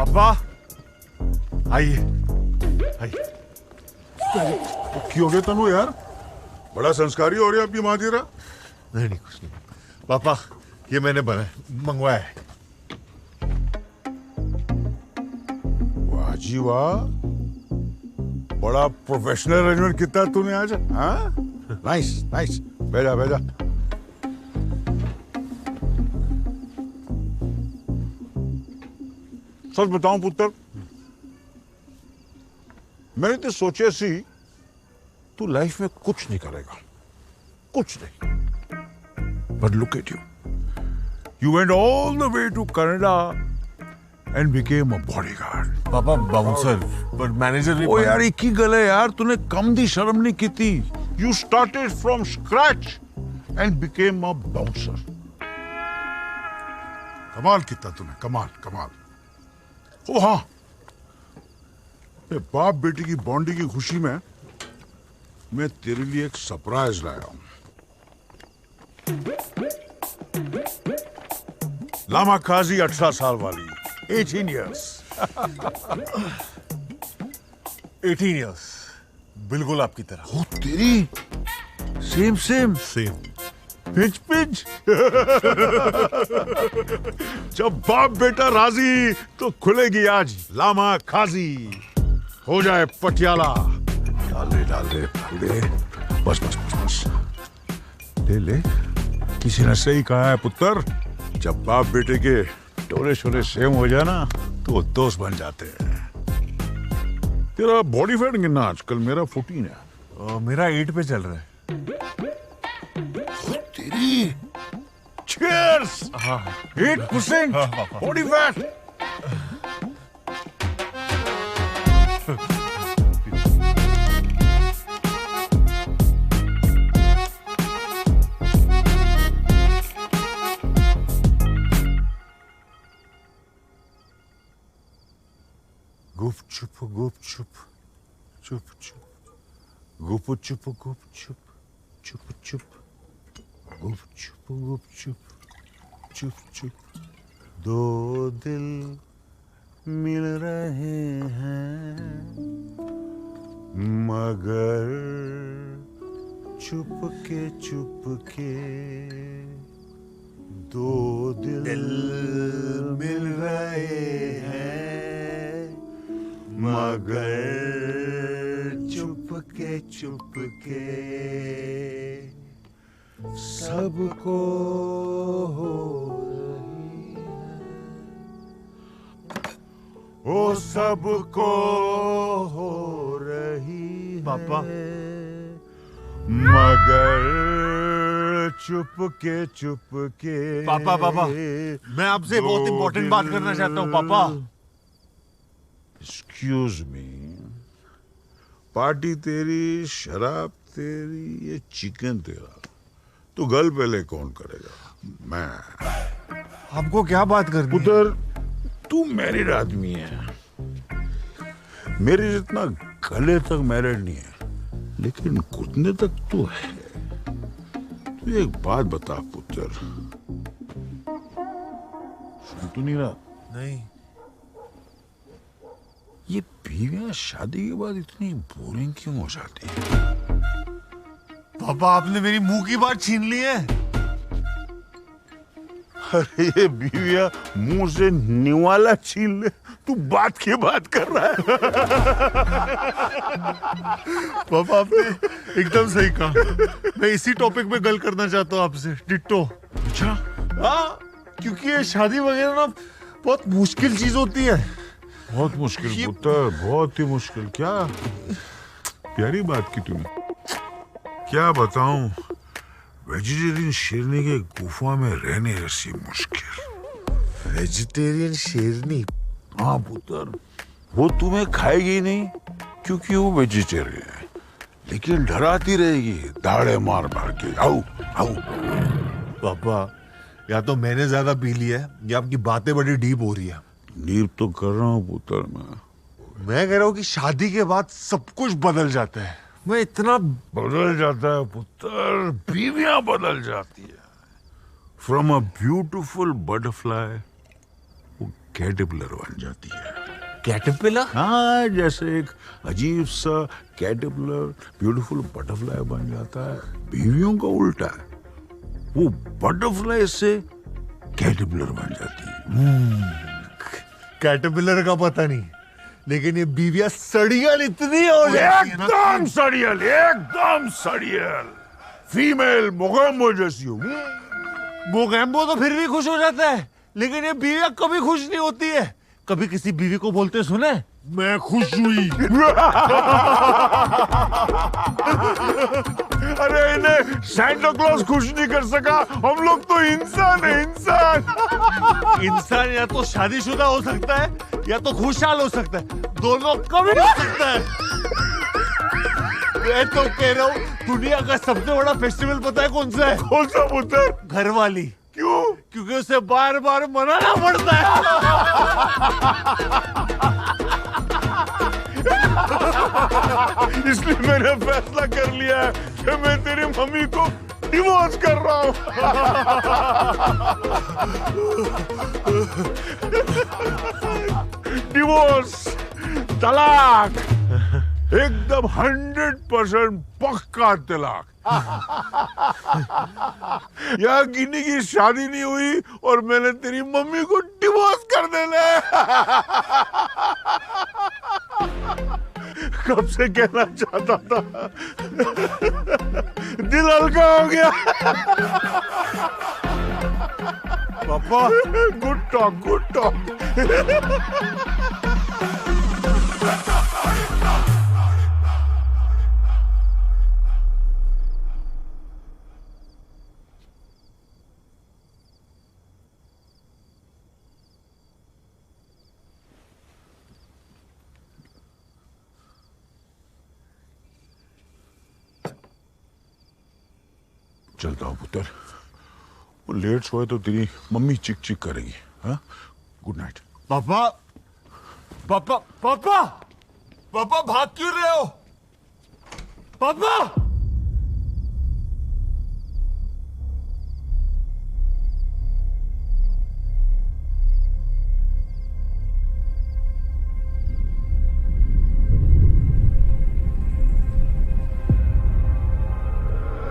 पापा आइए आइए। क्यों हो गया तनु यार? बड़ा संस्कारी हो रही है आपकी माँ तेरा। नहीं कुछ नहीं पापा, ये मैंने मंगवाया है। वाह जी वाह, बड़ा प्रोफेशनल अरेंजमेंट किया तूने आज। हाँ नाइस नाइस, भेजा भेजा। सच बताऊं पुत्र, मैंने तो सोचे सी तू लाइफ में कुछ नहीं करेगा, कुछ नहीं। But look at you went all the way to Canada and became a bodyguard. पापा बाउंसर पर मैनेजर भी। ओ यार एक ही गल है यार, तूने कम दी शर्म नहीं की थी। You started from scratch and became a bouncer. कमाल किया तूने, कमाल कमाल। ओ हाँ, बाप बेटी की बॉन्डी की खुशी में मैं तेरे लिए एक सरप्राइज लाया हूं। लामा काजी 18 साल वाली, 18 years। 18 years, बिल्कुल आपकी तरह। ओ तेरी, same same same. Pinch pinch. जब बाप बेटा राजी तो खुलेगी आज लामा खाजी। हो जाए पटियाला। डाल दे डाल दे डाल दे, बस बस बस बस, ले ले। किसी ने सही कहा है पुत्र, जब बाप बेटे के टोले शोले सेम हो जाए ना तो दोस्त बन जाते हैं। तेरा बॉडी फैट कितना आजकल? मेरा 14 है। मेरा 8 पे चल रहा है। तेरी चीयर्स। 8% body fat. गुपचुप गुपचुप चुप चुप, गुपचुप गुपचुप चुप चुप, गुपचुप गुपचुप चुप चुप। दो दिल मिल रहे हैं मगर चुपके दो दिल मिल रहे हैं मगर चुपके सबको हो रही है, ओ सबको हो रही पापा। मगर चुपके। पापा पापा, मैं आपसे बहुत इंपॉर्टेंट बात करना चाहता हूँ पापा। एक्सक्यूज मी, पार्टी तेरी, शराब तेरी, ये चिकन तेरा, तू गल पहले कौन करेगा? मैं। आपको क्या बात करनी है? उधर तू मैरिड आदमी है, मेरे जितना गले तक मैरिड नहीं है, लेकिन घुटने तक तू है। तू एक बात बता पुत्र, सुन तू नहीं रहा? नहीं। ये बीवियां शादी के बाद इतनी बोरिंग क्यों हो जाती है? पापा आपने मेरी मुंह की बात छीन ली है। अरे ये बीवियां मुंह से निवाला छीन ले, तू बात की बात कर रहा है। पापा आपने एकदम सही कहा। मैं इसी टॉपिक पे गल करना चाहता हूँ आपसे, डिट्टो। अच्छा? हाँ, क्योंकि ये शादी वगैरह ना बहुत मुश्किल चीज होती है। बहुत मुश्किल पुत्र, बहुत ही मुश्किल। क्या प्यारी बात की तूने। क्या बताऊं, वेजिटेरियन शेरनी के गुफा में रहने जैसी मुश्किल। वेजिटेरियन शेरनी? हाँ पुत्र, वो तुम्हें खाएगी नहीं क्योंकि वो वेजिटेरियन है, लेकिन डराती रहेगी दाड़े मार मार के। आओ आओ। पापा, या तो मैंने ज्यादा पी लिया है या आपकी बातें बड़ी डीप हो रही है। डीप तो कर रहा हूँ पुत्र मैं कह रहा हूँ कि शादी के बाद सब कुछ बदल जाता है। मैं इतना बदल जाता है पुत्र, बीवियां बदल जाती है। फ्रॉम अ ब्यूटीफुल बटरफ्लाई वो कैटरपिलर बन जाती है। कैटरपिलर? हाँ, जैसे एक अजीब सा कैटरपिलर ब्यूटीफुल बटरफ्लाई बन जाता है, बीवियों का उल्टा है, वो बटरफ्लाई से कैटरपिलर बन जाती है। कैटरपिलर का पता नहीं, लेकिन ये बीवियां सड़ियल इतनी हो जाती है ना। एकदम सड़ियल, एकदम सड़ियल, फीमेल मोगैम्बो जैसी हो। मोगैम्बो तो फिर भी खुश हो जाता है, लेकिन ये बीवियां कभी खुश नहीं होती है। कभी किसी बीवी को बोलते सुने, मैं खुश हुई। अरे इन्हें सैंटा क्लॉज खुश नहीं कर सका, हम लोग तो इंसान है, इंसान। इंसान या तो शादीशुदा हो सकता है या तो खुशहाल हो सकता है, दोनों कभी नहीं हो सकता है। मैं तो कह रहा हूँ, दुनिया का सबसे बड़ा फेस्टिवल पता है कौन सा है? कौन सा पुत्र? घरवाली। क्यों? क्योंकि उसे बार बार मनाना पड़ता है। इसलिए मैंने फैसला कर लिया है कि मैं तेरी मम्मी को डिवोर्स कर रहा हूं। डिवोर्स, तलाक, एकदम 100% पक्का तलाक। यहाँ गिनी की शादी नहीं हुई और मैंने तेरी मम्मी को डिवोर्स कर देना है। कब से कहना चाहता था, दिल हल्का हो गया। पापा, गुड टॉक, गुड टॉक। चलता हूँ पुत्र, वो लेट सोए तो तेरी मम्मी चिक चिक करेगी। हाँ, गुड नाइट। पापा, पापा, पापा, पापा भाग क्यों रहे हो? पापा,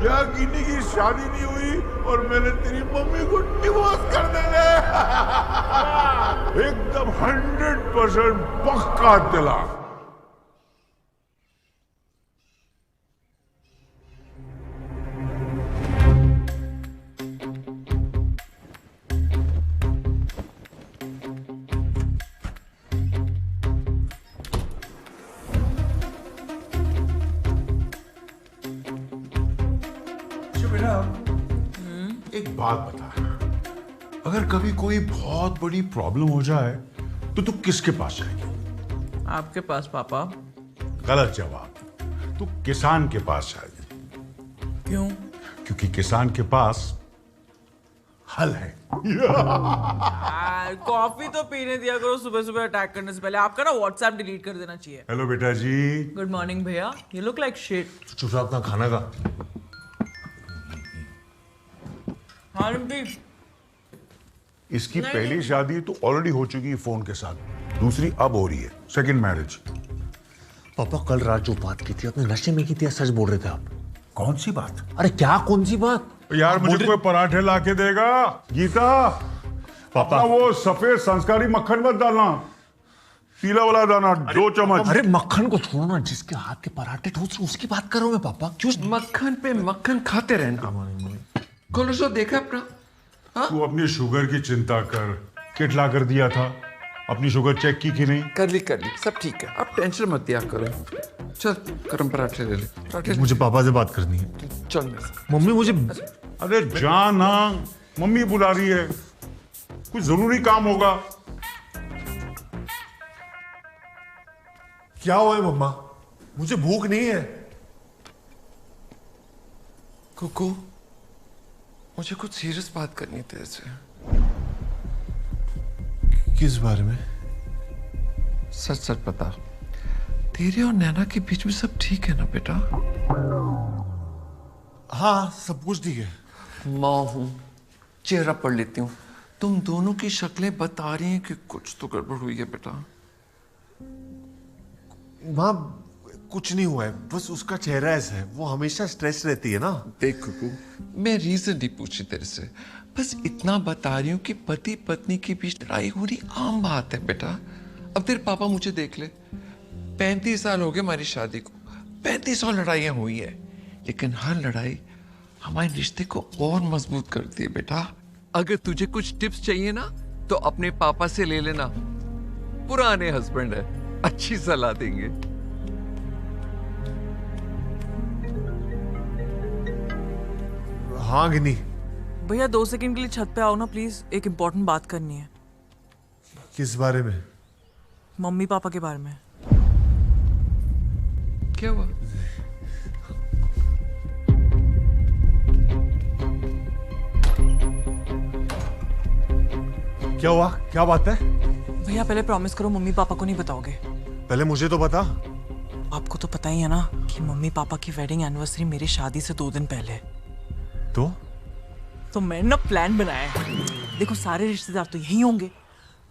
यहाँ गिनी की शादी नहीं हुई और मैंने तेरी मम्मी को डिवोर्स कर देना है। एकदम 100% पक्का तलाक। एक बात बता, अगर कभी कोई बहुत बड़ी प्रॉब्लम हो जाए तो तू किसके पास जाएगी? आपके पास पापा। गलत जवाब, तू किसान के पास जाएगी। क्यों? क्योंकि किसान के पास हल है। कॉफी तो पीने दिया करो सुबह सुबह अटैक करने से पहले। आपका ना व्हाट्सएप डिलीट कर देना चाहिए। हेलो बेटा जी। गुड मॉर्निंग भैया, यू लुक लाइक शिट। चुप अपना खाना का। हाँ रिम्पी, इसकी पहली शादी तो ऑलरेडी हो चुकी है फोन के साथ, दूसरी अब हो रही है, सेकंड मैरिज। पापा, कल रात जो बात की थी आपने नशे में की थी या सच बोल रहे थे आप? कौन सी बात? अरे क्या कौन सी बात? यार मुझे कोई पराठे ला के देगा? गीता, पापा, वो सफेद संस्कारी मक्खन मत डालना, पीला वाला दाना 2 चम्मच। अरे मक्खन को छोड़ो ना, जिसके हाथ के पराठे ठोस उसकी बात कर रहा हूं मैं। पापा क्यों मक्खन पे मक्खन खाते रहना। कोलेस्ट्रॉल देखा अपना? तू अपनी शुगर की चिंता कर, किट ला कर दिया था, अपनी शुगर चेक की कि नहीं? कर ली, सब ठीक है, अब टेंशन मत दिया करो। चल गरम पराठे ले ले, पराठे मुझे पापा से बात करनी है। चल मेरे साथ। मम्मी मुझे अरे जाना, मम्मी बुला रही है, कुछ जरूरी काम होगा। क्या हुआ है मम्मा? मुझे भूख नहीं है। कुकू, मुझे कुछ सीरियस बात करनी है तेरे से। किस बारे में? सच सच बता, तेरे और नैना के बीच में सब ठीक है ना बेटा? हाँ, सब कुछ ठीक है। माँ हूं, चेहरा पढ़ लेती हूँ। तुम दोनों की शक्लें बता रही हैं कि कुछ तो गड़बड़ हुई है बेटा। वहाँ कुछ नहीं हुआ है, बस उसका चेहरा ऐसा है, वो हमेशा स्ट्रेस रहती है ना। देख कुकू, मैं रीजन नहीं पूछी तेरे से, बस इतना बता रही हूँ कि पति पत्नी के बीच लड़ाई होनी आम बात है बेटा। अब तेरे पापा मुझे देख ले, 35 साल हो गए हमारी शादी को, 35 लड़ाइयाँ हुई है, लेकिन हर लड़ाई हमारे रिश्ते को और मजबूत करती है बेटा। अगर तुझे कुछ टिप्स चाहिए ना तो अपने पापा से ले लेना, पुराने हस्बैंड है, अच्छी सलाह देंगे। हाँ गिनी। भैया 2 सेकंड के लिए छत पे आओ ना प्लीज, एक इम्पोर्टेंट बात करनी है। किस बारे में? मम्मी पापा के बारे में। क्या हुआ? क्या हुआ? क्या बात है? भैया पहले प्रॉमिस करो मम्मी पापा को नहीं बताओगे। पहले मुझे तो बता। आपको तो पता ही है ना कि मम्मी पापा की वेडिंग एनिवर्सरी मेरी शादी से 2 दिन पहले। तो मैंने ना प्लान बनाया है। देखो सारे रिश्तेदार तो यहीं होंगे,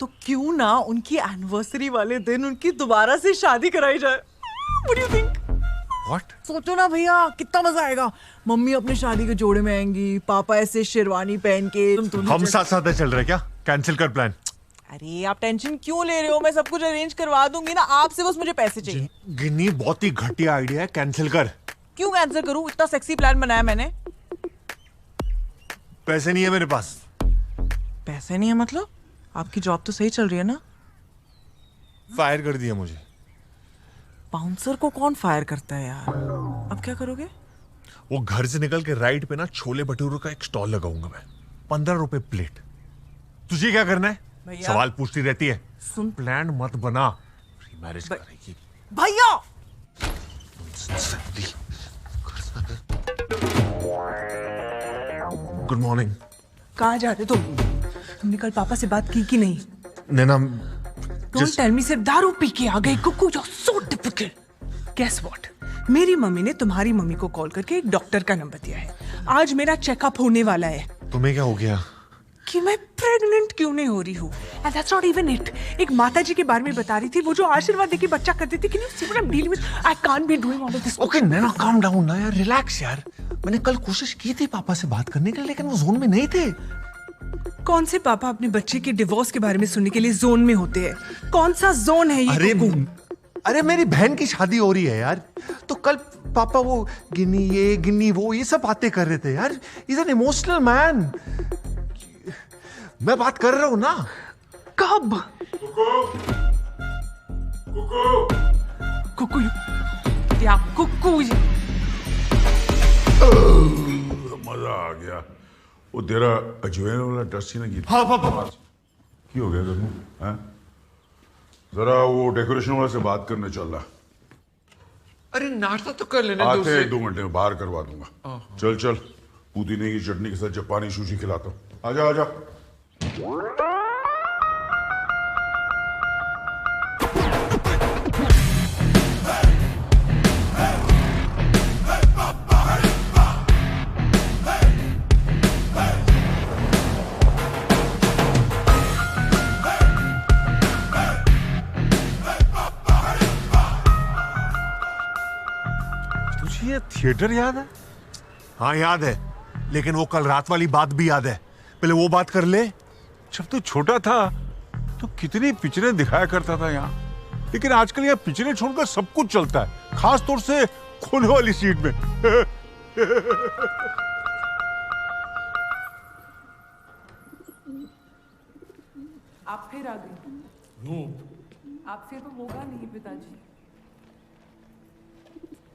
तो क्यों ना उनकी एनिवर्सरी वाले दिन उनकी दोबारा से शादी कराई जाए। What do you think? What? सोचो ना भैया कितना मजा आएगा। मम्मी अपने शादी के जोड़े में आएंगी, पापा ऐसे शेरवानी पहन के। हम साथ साथ चल रहे क्या? कैंसिल कर प्लान। अरे आप टेंशन क्यों ले रहे हो, मैं सब कुछ अरेंज करवा दूंगी ना, आपसे बस मुझे पैसे चाहिए। गिन्नी बहुत ही घटिया आइडिया है, कैंसिल कर। क्यों कैंसिल करूं? इतना सेक्सी प्लान बनाया मैंने। पैसे नहीं है मेरे पास। पैसे नहीं है मतलब? आपकी जॉब तो सही चल रही है ना? फायर कर दिया मुझे। बाउंसर को कौन फायर करता है यार? अब क्या करोगे? वो घर से निकल के राइट पे ना छोले भटूरे का एक स्टॉल लगाऊंगा मैं, 15 रुपए प्लेट। तुझे क्या करना है? भैया सवाल पूछती रहती है। सुन प्लान मत बना, मैरिज करेगी। भैया गुड मॉर्निंग। कहाँ जा रहे तुम? तुमने कल पापा से बात की कि नहीं? नैना Don't tell me सिर्फ दारू पी के आ गई Kuku, you're so typical. Guess what? मेरी मम्मी ने तुम्हारी मम्मी को कॉल करके एक डॉक्टर का नंबर दिया है। आज मेरा चेकअप होने वाला है तुम्हें क्या हो गया? कि मैं प्रेग्नेंट क्यों नहीं हो रही हूँ। And that's not even it. एक माता जी के बारे में बता रही थी, वो जो आशीर्वाद देके बच्चा करती थी। Can you see what I'm dealing with? I can't be doing all of this. Okay Naina calm down ना यार, रिलैक्स यार। मैंने कल कोशिश की थी पापा से बात करने के लिए, लेकिन वो जोन में नहीं थे। कौन से पापा अपने बच्चे के डिवोर्स के बारे में सुनने के लिए जोन में होते हैं? कौन सा जोन है ये? अरे मेरी बहन की शादी हो रही है यार, तो कल पापा वो गिन्नी ये गिन्नी वो ये सब बातें कर रहे थे यार। Is an emotional man. मैं बात कर रहा हूं ना। कब? कुकू क्या कुकू? मजा आ गया। वो तेरा अजवाइन वाला टस्सी ना की। हाँ पापा। क्यों हो गया तेरे को? हैं? जरा वो डेकोरेशन वाले से बात करने चल रहा। अरे नाश्ता तो कर लेने दो आते उसे। 2 घंटे में बाहर करवा दूंगा। चल चल, पुदीने की चटनी के साथ जापानी सुशी खिलाता हूँ। आजा आजा। ये थिएटर याद है? हाँ याद है, लेकिन वो कल रात वाली बात भी याद है। पहले वो बात कर ले। जब तू छोटा था तो कितनी पिक्चरें दिखाया करता था यहाँ, लेकिन आजकल यहाँ पिक्चरें छोड़कर सब कुछ चलता है, खास तौर से खोने वाली सीट में। आप फिर आ गए। आपसे तो होगा नहीं पिताजी,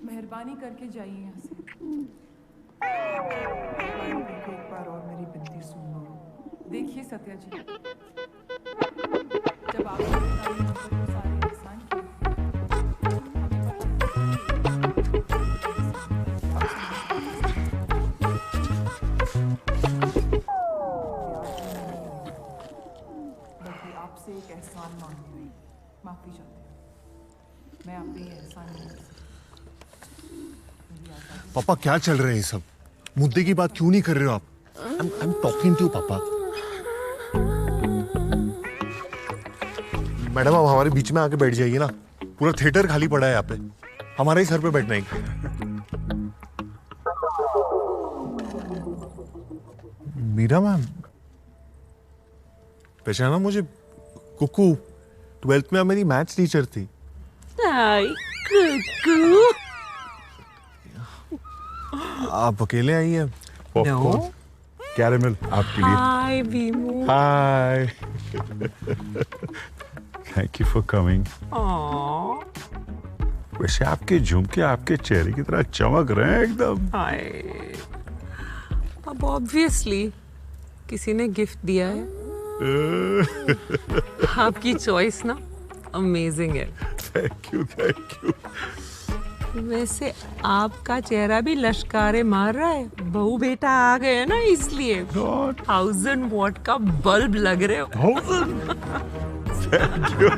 मेहरबानी करके जाइए यहाँ से। एक बार और मेरी विनती सुन लो। देखिए सत्या जी, जब आप सारे इंसान बल्कि आपसे एक एहसान मांगते हैं, माफी चाहते हैं। मैं आप पे ये एहसान नहीं कर सकती। पापा क्या चल रहे हैं ये सब? मुद्दे की बात क्यों नहीं कर रहे हो आप? I'm talking to you, पापा। मैडम आप हमारे बीच में आके बैठ जाइए ना। पूरा थिएटर खाली पड़ा है यहाँ पे, हमारे ही सर पे बैठना है। मीरा मैम पहचाना मुझे? कुकू, 12th में आप मेरी मैथ्स टीचर थी। हाय कुकू। आप अकेले आई हैं? पॉपकॉर्न, कैरेमल आपके लिए। हाय बीमू। Hi. Thank you for coming. वैसे आपके झुमके आपके चेहरे की तरह चमक रहे हैं एकदम। हाय। अब ऑब्वियसली किसी ने गिफ्ट दिया है। आपकी चॉइस ना अमेजिंग है। Thank you, thank you. वैसे आपका चेहरा भी लश्कारे मार रहा है, बहू बेटा आ गए ना इसलिए। 1000 वॉट का बल्ब लग रहे हो। Thank you.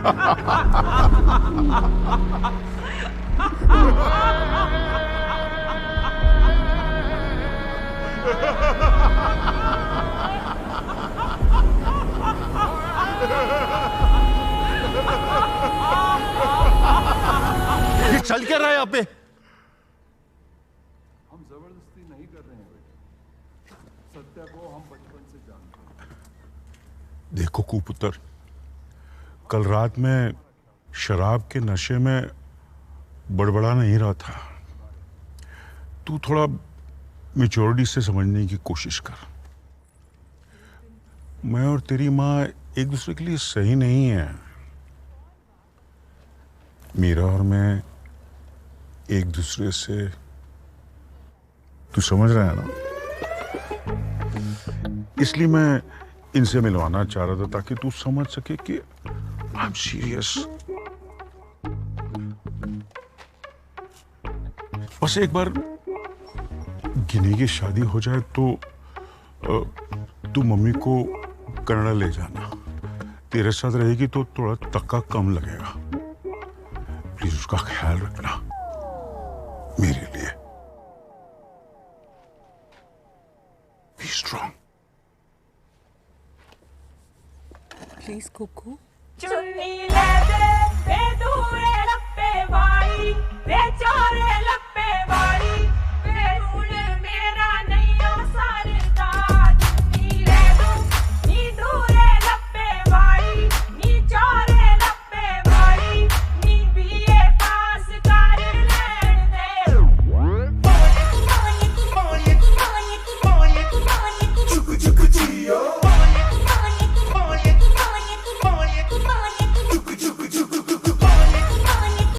ये चल क्या रहा है यहाँ पे? हम जबरदस्ती नहीं कर रहे हैं बेटे, सत्या को हम बचपन से जानते हैं। देखो कुपुत्र, कल रात में शराब के नशे में बड़बड़ा नहीं रहा था। तू थोड़ा मैच्योरिटी से समझने की कोशिश कर। मैं और तेरी माँ एक दूसरे के लिए सही नहीं है। मीरा और मैं एक दूसरे से, तू समझ रहा है ना? इसलिए मैं इनसे मिलवाना चाह रहा था ताकि तू समझ सके कि आई एम सीरियस। बस एक बार गिनी की शादी हो जाए तो तू मम्मी को कनाडा ले जाना। तेरे साथ रहेगी तो थोड़ा तक्का कम लगेगा। प्लीज उसका ख्याल रखना मेरे लिए। B strong. प्लीज कुकू। चुन्नी ले दे दूरे लप्पे वाली, वे चोरे लप्पे